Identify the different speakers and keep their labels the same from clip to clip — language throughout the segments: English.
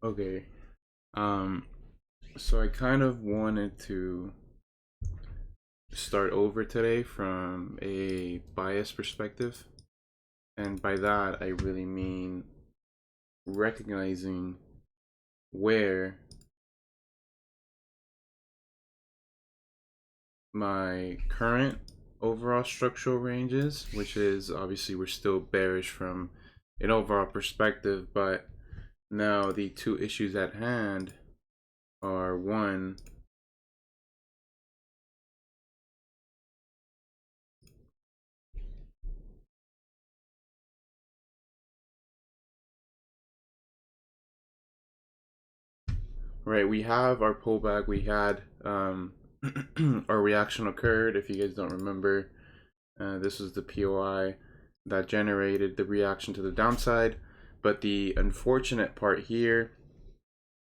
Speaker 1: Okay. So I kind of wanted to start over today from a bias perspective. And by that, I really mean recognizing where my current overall structural range is, which is obviously we're still bearish from an overall perspective, but now the two issues at hand are one, right, we have our pullback. We had our reaction occurred. If you guys don't remember, this was the POI that generated the reaction to the downside. But the unfortunate part here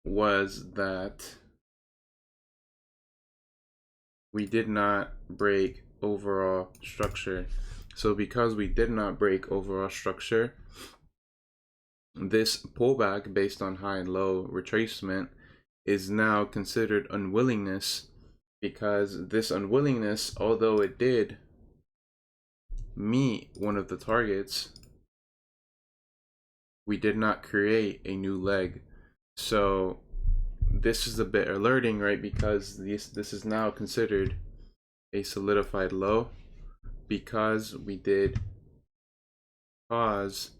Speaker 1: was that we did not break overall structure. So because we did not break overall structure, this pullback based on high and low retracement is now considered unwillingness, because this unwillingness, although it did meet one of the targets, we did not create a new leg. So this is a bit alerting, right? Because this is now considered a solidified low, because we did cause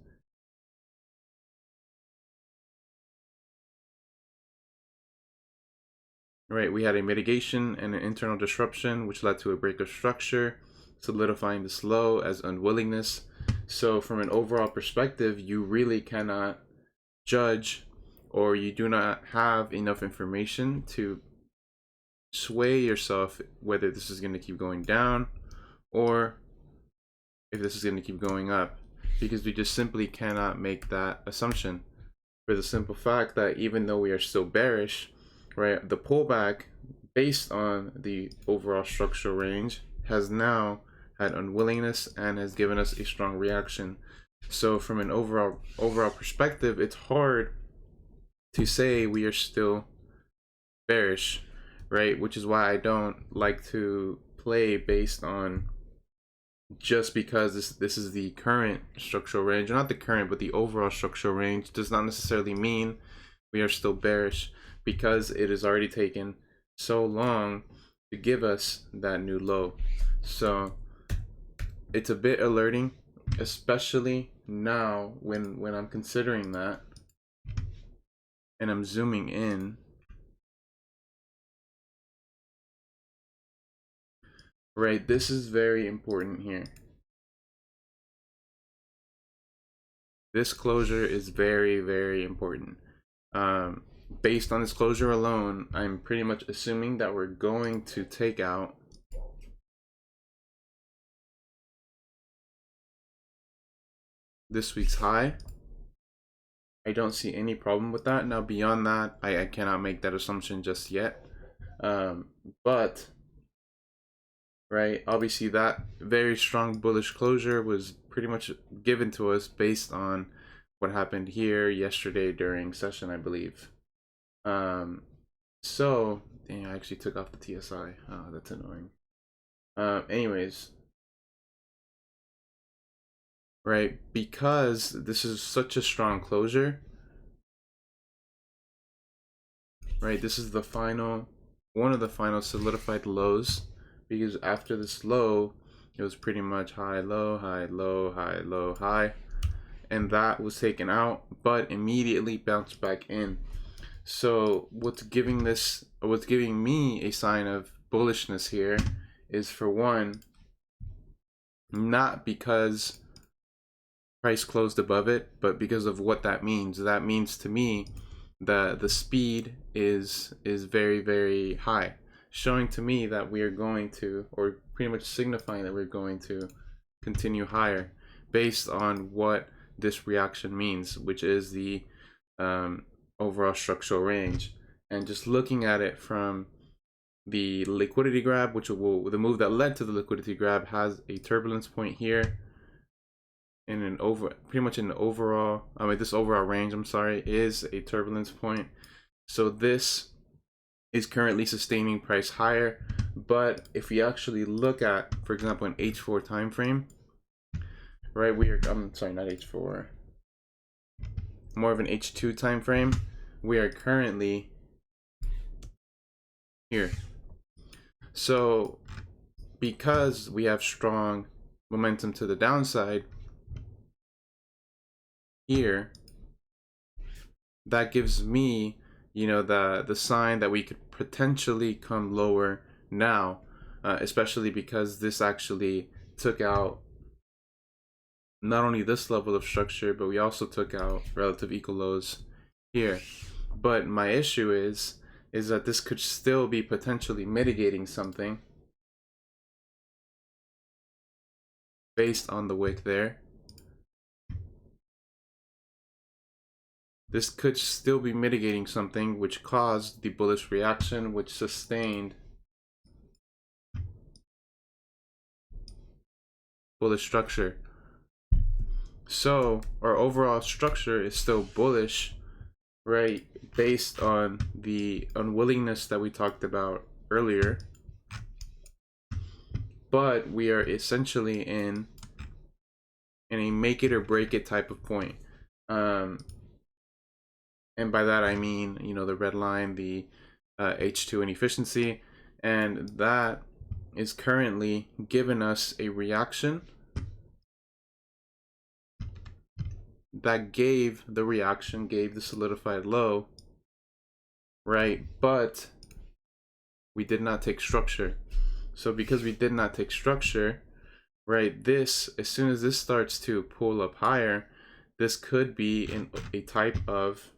Speaker 1: right, we had a mitigation and an internal disruption, which led to a break of structure, solidifying this low as unwillingness. So from an overall perspective, you really cannot judge, or you do not have enough information to sway yourself whether this is going to keep going down or if this is going to keep going up, because we just simply cannot make that assumption, for the simple fact that even though we are still bearish, right, the pullback based on the overall structural range has now had unwillingness and has given us a strong reaction. So from an overall perspective, it's hard to say we are still bearish, right? Which is why I don't like to play based on just because this is the current structural range, or not the current, but the overall structural range, does not necessarily mean we are still bearish, because it has already taken so long to give us that new low. So it's a bit alerting, especially now when I'm considering that and I'm zooming in. Right, this is very important here. This closure is very, very important. Based on this closure alone, I'm pretty much assuming that we're going to take out this week's high. I don't see any problem with that. Now beyond that, I cannot make that assumption just yet. But right, obviously that very strong bullish closure was pretty much given to us based on what happened here yesterday during session, I believe. So dang, I actually took off the TSI. Oh, that's annoying. Anyways, right, because this is such a strong closure, right, this is the final, one of the final solidified lows, because after this low, it was pretty much high, low, high, low, high, low, high, and that was taken out, but immediately bounced back in. So what's giving me a sign of bullishness here is, for one, not because price closed above it, but because of what that means. That means to me that the speed is very, very high, showing to me that we are going to, or pretty much signifying that we're going to continue higher based on what this reaction means, which is the overall structural range. And just looking at it from the liquidity grab, which will, the move that led to the liquidity grab has a turbulence point here, in an pretty much in the overall, this overall range, I'm sorry, is a turbulence point. So this is currently sustaining price higher. But if we actually look at, for example, an H4 time frame, right, we are, I'm sorry, not H4, more of an H2 time frame, we are currently here. So because we have strong momentum to the downside here, that gives me, you know, the sign that we could potentially come lower now, especially because this actually took out not only this level of structure, but we also took out relative equal lows here. But my issue is that this could still be potentially mitigating something based on the wick there. This could still be mitigating something which caused the bullish reaction, which sustained bullish structure. So our overall structure is still bullish, right, based on the unwillingness that we talked about earlier. But we are essentially in a make it or break it type of point. And by that I mean, you know, the red line, the H2 inefficiency, and that is currently giving us a reaction that gave the solidified low, right? But we did not take structure. So because we did not take structure, right, this, as soon as this starts to pull up higher, this could be in a type of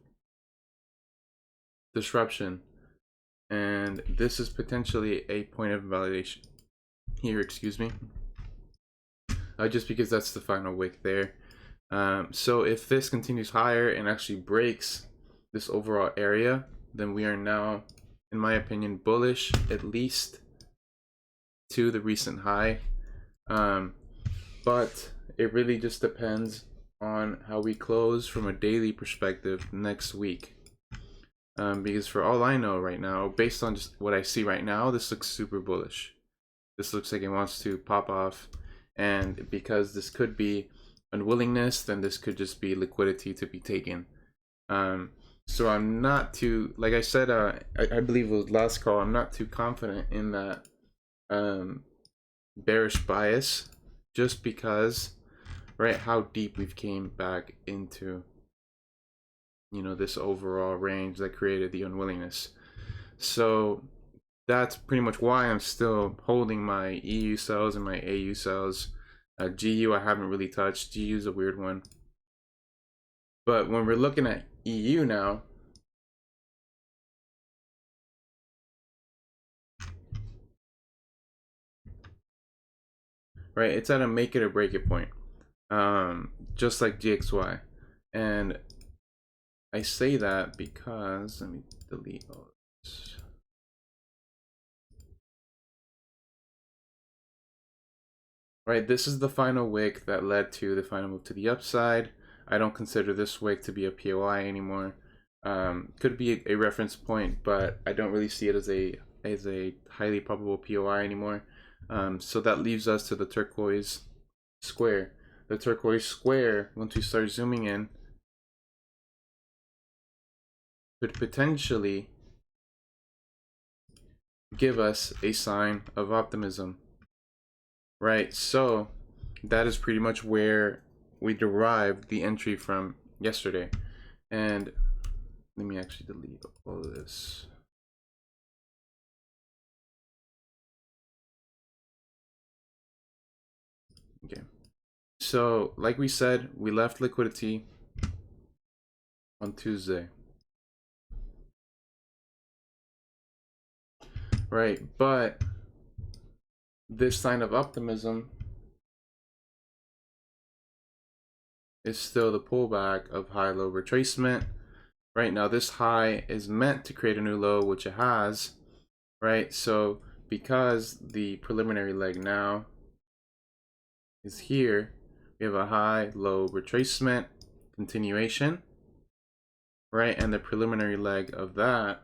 Speaker 1: disruption, and this is potentially a point of invalidation here, excuse me, just because that's the final wick there. So if this continues higher and actually breaks this overall area, then we are now, in my opinion, bullish at least to the recent high. But it really just depends on how we close from a daily perspective next week. Because for all I know right now, based on just what I see right now, this looks super bullish. This looks like it wants to pop off, and because this could be unwillingness, then this could just be liquidity to be taken. So I'm not too, like I said, I believe it was last call, I'm not too confident in that bearish bias, just because, right, how deep we've came back into, you know, this overall range that created the unwillingness. So that's pretty much why I'm still holding my EU cells and my AU cells. GU I haven't really touched. GU is a weird one. But when we're looking at EU now, right, it's at a make it or break it point, just like GXY. And I say that because, let me delete all this. Right, this is the final wick that led to the final move to the upside. I don't consider this wick to be a POI anymore. Could be a reference point, but I don't really see it as a highly probable POI anymore. So that leaves us to the turquoise square. The turquoise square, once we start zooming in, could potentially give us a sign of optimism. Right, so that is pretty much where we derived the entry from yesterday. And let me actually delete all of this. Okay, so like we said, we left liquidity on Tuesday. Right, but this sign of optimism is still the pullback of high-low retracement. Right now, this high is meant to create a new low, which it has. Right, so because the preliminary leg now is here, we have a high, low retracement, continuation, right? And the preliminary leg of that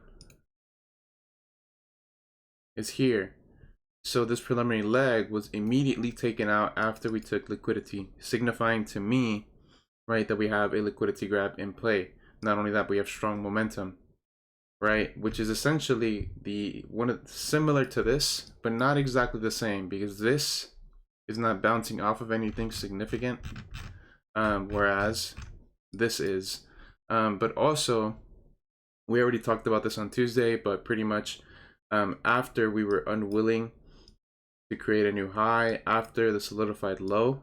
Speaker 1: is here. So this preliminary leg was immediately taken out after we took liquidity, signifying to me, right, that we have a liquidity grab in play. Not only that, we have strong momentum, right, which is essentially similar to this, but not exactly the same, because this is not bouncing off of anything significant, whereas this is. But also, we already talked about this on Tuesday, but pretty much after we were unwilling to create a new high after the solidified low,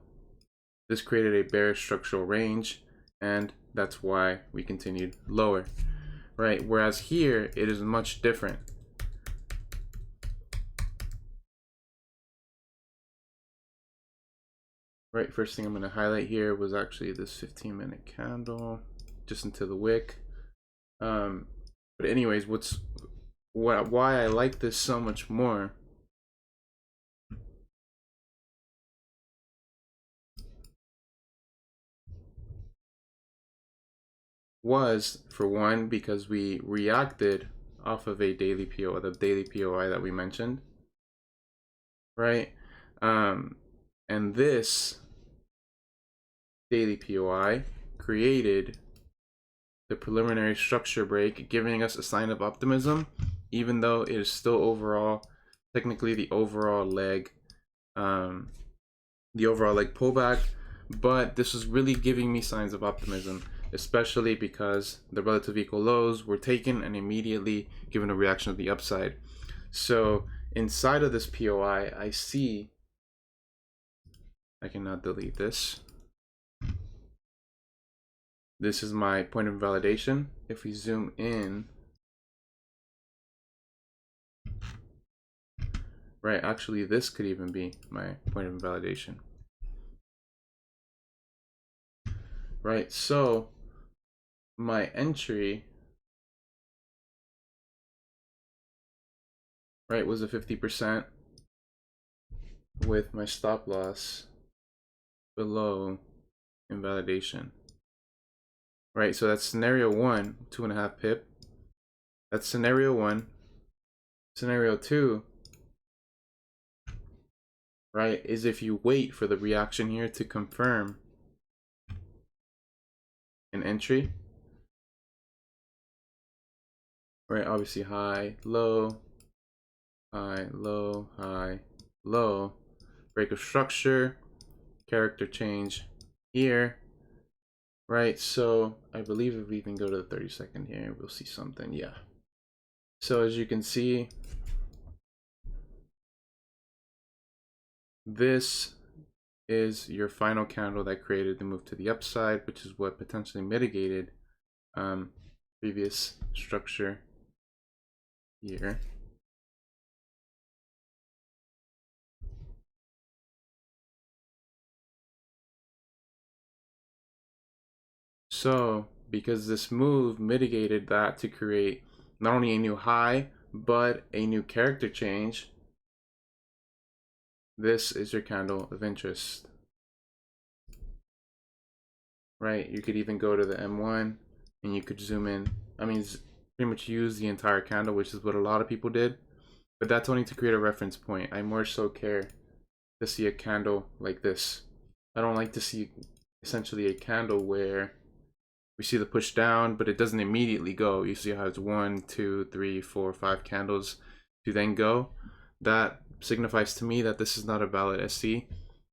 Speaker 1: this created a bearish structural range, and that's why we continued lower, right? Whereas here, it is much different. Right, first thing I'm going to highlight here was actually this 15-minute candle just into the wick. But anyways, why I like this so much more was, for one, because we reacted off of a daily POI, the daily POI that we mentioned, right? And this daily POI created the preliminary structure break, giving us a sign of optimism, even though it is still overall, technically the overall leg pullback, but this was really giving me signs of optimism, especially because the relative equal lows were taken and immediately given a reaction of the upside. So inside of this POI, I see, I cannot delete this. This is my point of invalidation. If we zoom in, right, actually this could even be my point of invalidation. Right, so my entry, right, was a 50% with my stop loss below invalidation. Right, so that's scenario 1, 2.5 pip. That's scenario 1. Scenario 2, right, is if you wait for the reaction here to confirm an entry. Right, obviously high, low, high, low, high, low, break of structure, character change here. Right, so I believe if we even go to the 30-second here, we'll see something, yeah. So as you can see, this is your final candle that created the move to the upside, which is what potentially mitigated previous structure here. So because this move mitigated that to create not only a new high, but a new character change, this is your candle of interest. Right, you could even go to the M1 and you could zoom in. I mean, pretty much use the entire candle, which is what a lot of people did, but that's only to create a reference point. I more so care to see a candle like this. I don't like to see essentially a candle where we see the push down, but it doesn't immediately go. You see how it's 1, 2, 3, 4, 5 candles to then go. That signifies to me that this is not a valid SC,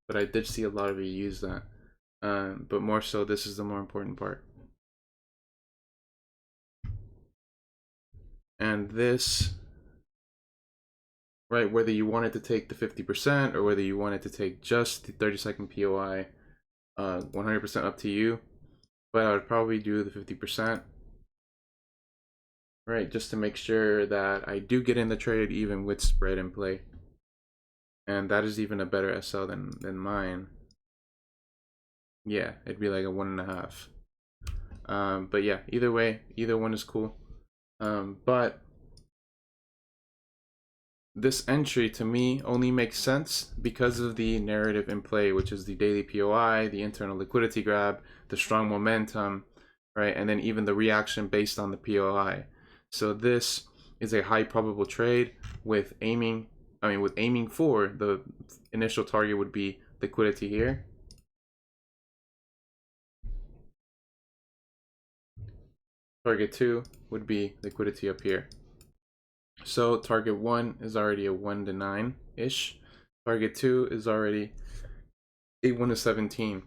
Speaker 1: but I did see a lot of you use that. But more so, this is the more important part. And this, right, whether you wanted to take the 50% or whether you wanted to take just the 30-second POI, 100% up to you. But I would probably do the 50%, right, just to make sure that I do get in the trade even with spread in play. And that is even a better SL than mine. Yeah, it'd be like a 1.5. But yeah, either way, either one is cool. But this entry to me only makes sense because of the narrative in play, which is the daily POI, the internal liquidity grab, the strong momentum, right? And then even the reaction based on the POI. So this is a high probable trade with aiming for the initial target would be liquidity here. Target 2 would be liquidity up here. So target 1 is already a 1 to 9-ish. Target 2 is already a 1 to 17,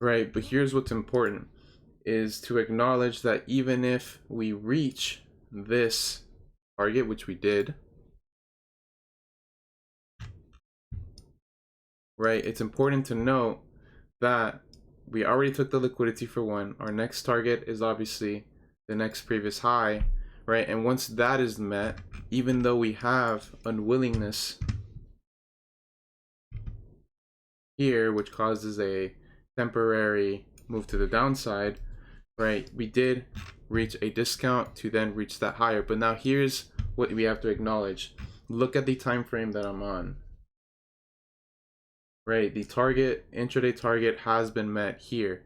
Speaker 1: right? But here's what's important, is to acknowledge that even if we reach this target, which we did, right, it's important to note that we already took the liquidity for 1. Our next target is obviously the next previous high, right? And once that is met, even though we have unwillingness here, which causes a temporary move to the downside, right, we did reach a discount to then reach that higher. But now here's what we have to acknowledge. Look at the time frame that I'm on, right? The target, intraday target, has been met here.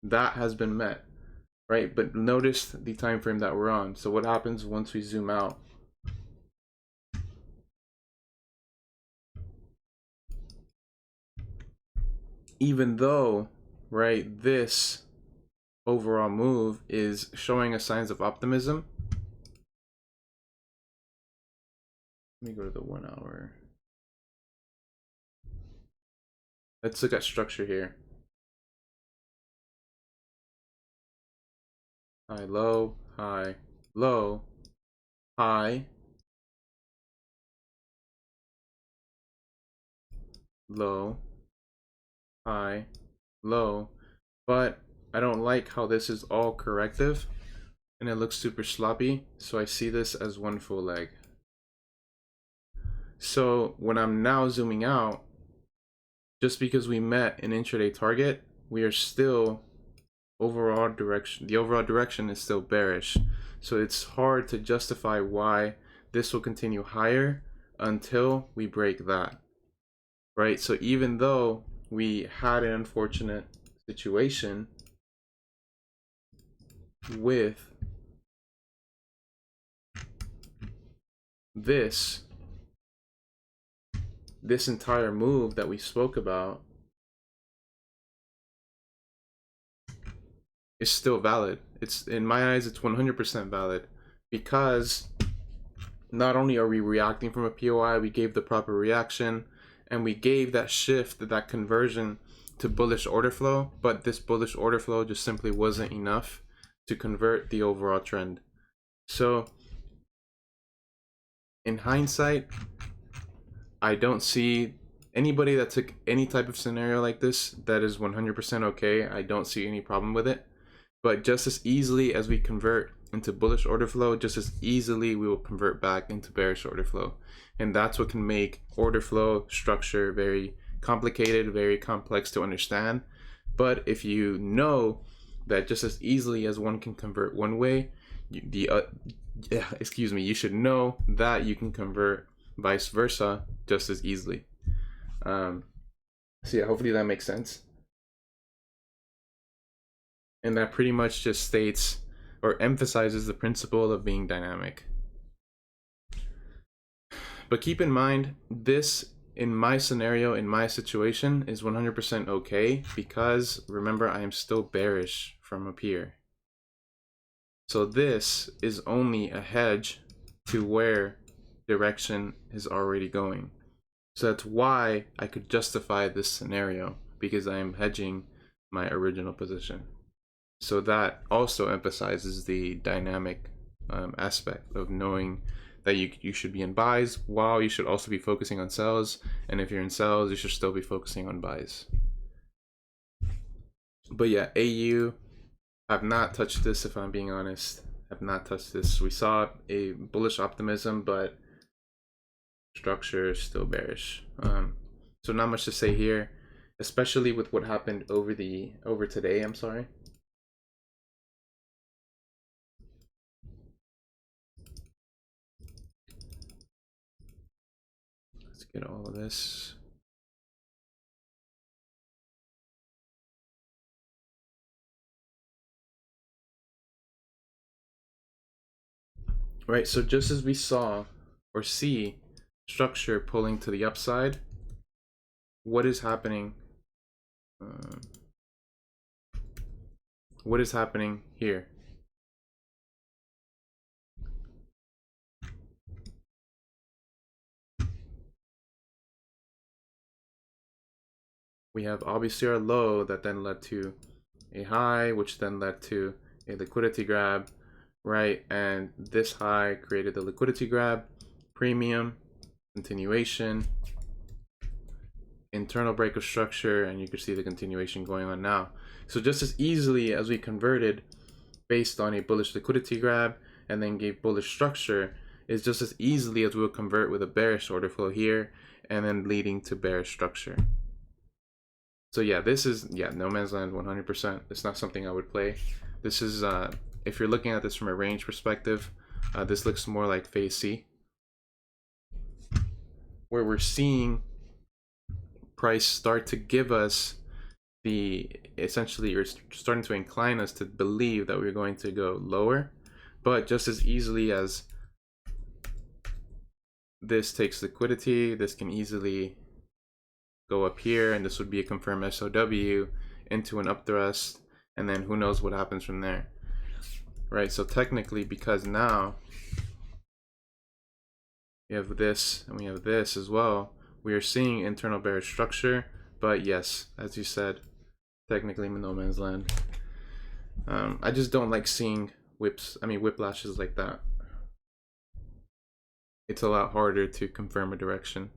Speaker 1: That has been met, right? But notice the time frame that we're on. So what happens once we zoom out? Even though, right, this overall move is showing us signs of optimism. Let me go to the 1 hour. Let's look at structure here. High, low, high, low, high, low, high, low. But I don't like how this is all corrective and it looks super sloppy. So I see this as one full leg. So when I'm now zooming out, just because we met an intraday target, we are still the overall direction is still bearish. So it's hard to justify why this will continue higher until we break that, right? So even though we had an unfortunate situation with this entire move that we spoke about, is still valid. It's, in my eyes, it's 100% valid, because not only are we reacting from a POI, we gave the proper reaction and we gave that shift, that conversion to bullish order flow, but this bullish order flow just simply wasn't enough to convert the overall trend. So in hindsight, I don't see anybody that took any type of scenario like this that is 100% okay. I don't see any problem with it. But just as easily as we convert into bullish order flow, just as easily we will convert back into bearish order flow. And that's what can make order flow structure very complicated, very complex to understand. But if you know that just as easily as one can convert one way, you should know that you can convert vice versa just as easily. So yeah, hopefully that makes sense. And that pretty much just states or emphasizes the principle of being dynamic. But keep in mind, this, in my scenario, in my situation, is 100% okay, because remember, I am still bearish from up here. So this is only a hedge to where direction is already going. So that's why I could justify this scenario, because I am hedging my original position. So that also emphasizes the dynamic aspect of knowing that you should be in buys while you should also be focusing on sells. And if you're in sells, you should still be focusing on buys. But yeah, AU, I've not touched this, if I'm being honest. I've not touched this. We saw a bullish optimism, but structure is still bearish. So not much to say here, especially with what happened over today. I'm sorry. Let's get all of this. Right, so just as we saw or see structure pulling to the upside, what is happening? What is happening here? We have obviously our low that then led to a high, which then led to a liquidity grab, right? And this high created the liquidity grab, premium, continuation, internal break of structure, and you can see the continuation going on now. So just as easily as we converted based on a bullish liquidity grab and then gave bullish structure, is just as easily as we'll convert with a bearish order flow here and then leading to bearish structure. So yeah, this is, yeah, no man's land 100%. It's not something I would play. This is, if you're looking at this from a range perspective, this looks more like phase C, where we're seeing price start to give us the, essentially you're starting to incline us to believe that we're going to go lower, but just as easily as this takes liquidity, this can easily go up here, and this would be a confirmed SOW into an upthrust, and then who knows what happens from there, right? So technically, because now we have this and we have this as well, we are seeing internal bearish structure. But yes, as you said, technically no man's land. I just don't like seeing whiplashes like that. It's a lot harder to confirm a direction.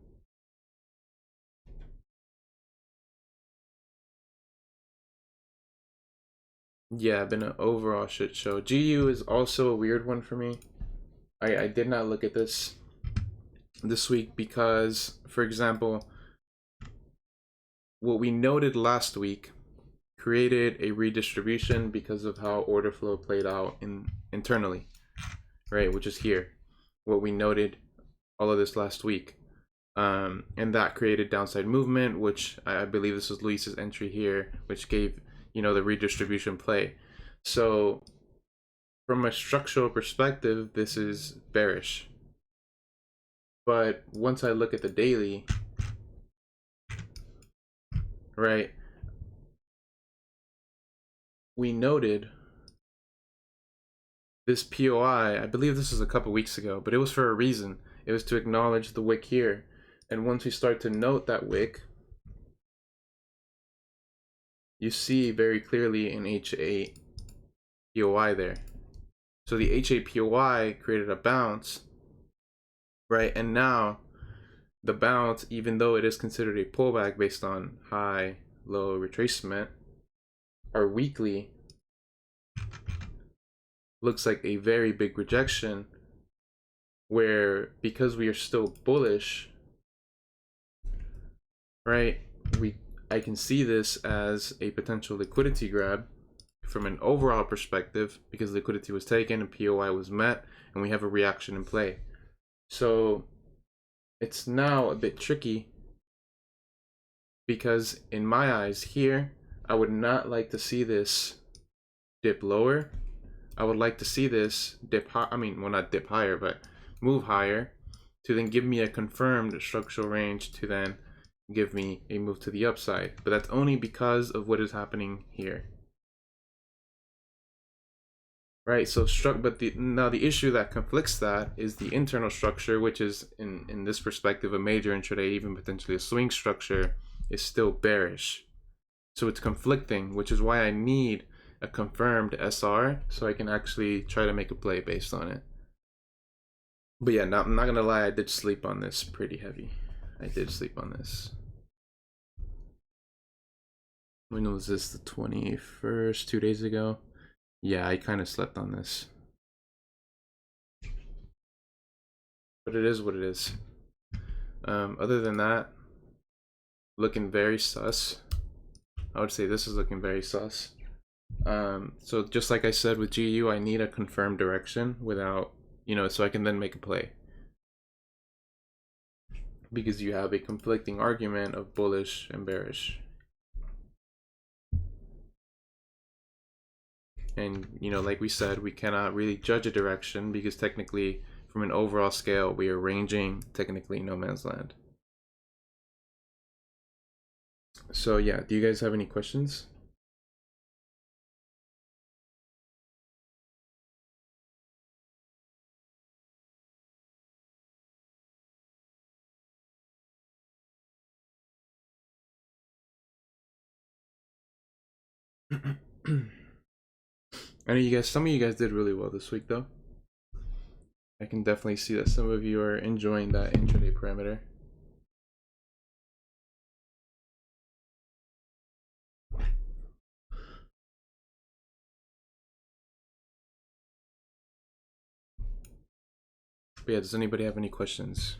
Speaker 1: Yeah, been an overall shit show. GU is also a weird one for me. I did not look at this week because, for example, what we noted last week created a redistribution because of how order flow played out internally, right? Which is here, what we noted all of this last week. And that created downside movement, which I believe this was Luis's entry here, which gave, you know, the redistribution play. So from a structural perspective, this is bearish. But once I look at the daily, right, we noted this POI, I believe this was a couple weeks ago, but it was for a reason. It was to acknowledge the wick here. And once we start to note that wick, you see very clearly an H8 POI there. So the H8 POI created a bounce, right? And now the bounce, even though it is considered a pullback based on high, low retracement, our weekly looks like a very big rejection, where because we are still bullish, right, I can see this as a potential liquidity grab from an overall perspective, because liquidity was taken and POI was met, and we have a reaction in play. So it's now a bit tricky, because in my eyes here, I would not like to see this dip lower. I would like to see this dip high, well, not dip higher, but move higher to then give me a confirmed structural range to then give me a move to the upside. But that's only because of what is happening here. Right, so now the issue that conflicts that is the internal structure, which is in this perspective a major intraday, even potentially a swing structure, is still bearish. So it's conflicting, which is why I need a confirmed SR so I can actually try to make a play based on it. But yeah, I'm not gonna lie, I did sleep on this pretty heavy. I did sleep on this. When was this? The 21st, 2 days ago? Yeah, I kind of slept on this. But it is what it is. Other than that, looking very sus. I would say this is looking very sus. So just like I said with GU, I need a confirmed direction without, you know, so I can then make a play. because you have a conflicting argument of bullish and bearish. And, you know, like we said, we cannot really judge a direction because technically, from an overall scale, we are ranging technically no man's land. So yeah, do you guys have any questions? I know you guys, some of you guys did really well this week though. I can definitely see that some of you are enjoying that intraday parameter. But yeah, does anybody have any questions?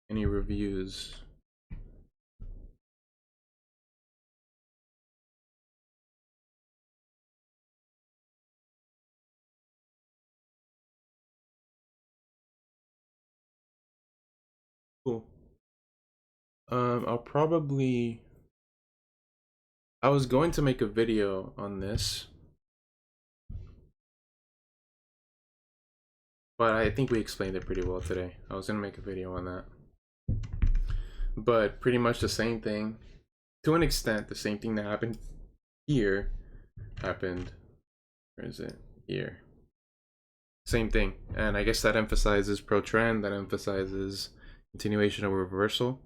Speaker 1: Any reviews? Cool. I was going to make a video on this, but I think we explained it pretty well today. I was gonna make a video on that. But pretty much the same thing. To an extent, the same thing that happened here happened, where is it? Here. Same thing. And I guess that emphasizes pro trend, that emphasizes continuation of reversal.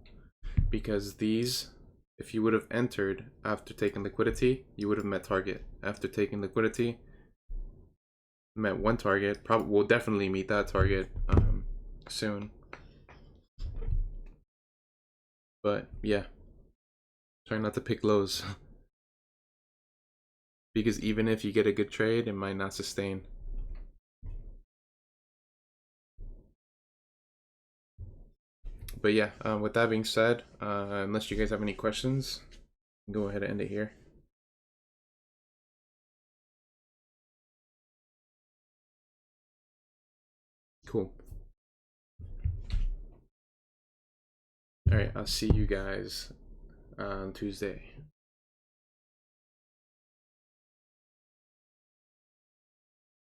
Speaker 1: Because these, if you would have entered after taking liquidity, you would have met target. After taking liquidity, met one target. Probably will definitely meet that target soon. But yeah, try not to pick lows. Because even if you get a good trade, it might not sustain. But yeah, with that being said, unless you guys have any questions, go ahead and end it here. Cool. All right, I'll see you guys on Tuesday.